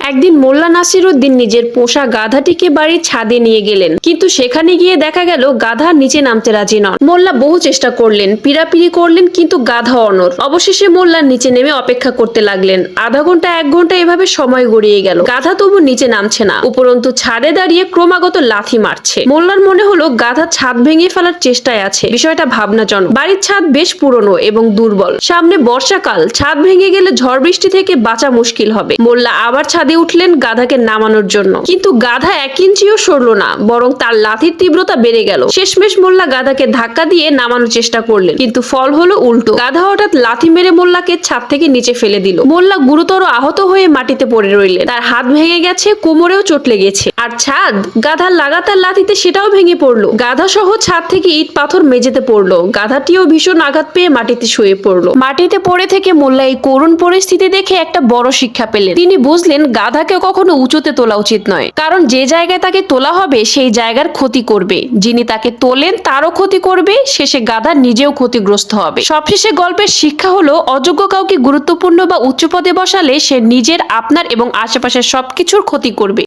একদিন মোল্লা নাসিরউদ্দিন নিজের পোষা গাধাটিকে বাড়ির ছাদে নিয়ে গেলেন, কিন্তু সেখানে গিয়ে দেখা গেল গাধা নিচে নামতে রাজি নন। মোল্লা বহু চেষ্টা করলেন, পিড়াপিড়ি করলেন, কিন্তু গাধা অনড়। অবশেষে মোল্লা নিচে নেমে অপেক্ষা করতে লাগলেন। আধা ঘন্টা 1 ঘন্টা এভাবে সময় গড়িয়ে গেল। গাধা তবু নিচে নামছে না, উপরন্তু ছাদে দাঁড়িয়ে ক্রমাগত লাথি মারছে। মোল্লার মনে হলো গাধা ছাদ ভেঙে ফেলার চেষ্টায় আছে। বিষয়টা ভাবনাজনক। বাড়ির ছাদ বেশ পুরনো এবং দুর্বল। সামনে বর্ষাকাল, ছাদ ভেঙে গেলে ঝড় বৃষ্টি থেকে বাঁচা মুশকিল হবে। মোল্লা আবার ছাদে উঠলেন গাধাকে নামানোর জন্য, কিন্তু গাধা 1 ইঞ্চিও সরলো না, বরং তার লাথির তীব্রতা বেড়ে গেল। শেষমেশ মোল্লা গাধাকে ধাক্কা দিয়ে নামানোর চেষ্টা করলেন, কিন্তু ফল হলো উল্টো। গাধা হঠাৎ লাথি মেরে মোল্লাকে ছাদ থেকে নিচে ফেলে দিল। মোল্লা গুরুতর আহত হয়ে মাটিতে পড়ে রইলেন। তার হাত ভেঙে গেছে, কোমরেও চোট লেগেছে। আর ছাদ, গাধার লাগাতার লাথিতে সেটাও ভেঙে পড়লো। গাধা সহ ছাদ থেকে ইট পাথর মেঝেতে পড়লো। গাধাটিও ভীষণ আঘাত পেয়ে মাটিতে শুয়ে পড়লো। মাটিতে পড়ে থেকে মোল্লা এই করুণ পরিস্থিতি দেখে একটা বড় শিক্ষা পেলেন। তিনি বুঝলেন গাধাকে কখনো উঁচুতে তোলা উচিত নয়, কারণ যে জায়গায় তাকে তোলা হবে সেই জায়গার ক্ষতি করবে। যিনি তাকে তোলেন তারও ক্ষতি করবে, শেষে গাধা নিজেও ক্ষতিগ্রস্ত হবে। সবশেষে গল্পের শিক্ষা হলো, অযোগ্য কাউকে গুরুত্বপূর্ণ বা উচ্চ পদে বসালে সে নিজের, আপনার এবং আশেপাশের সবকিছুর ক্ষতি করবে।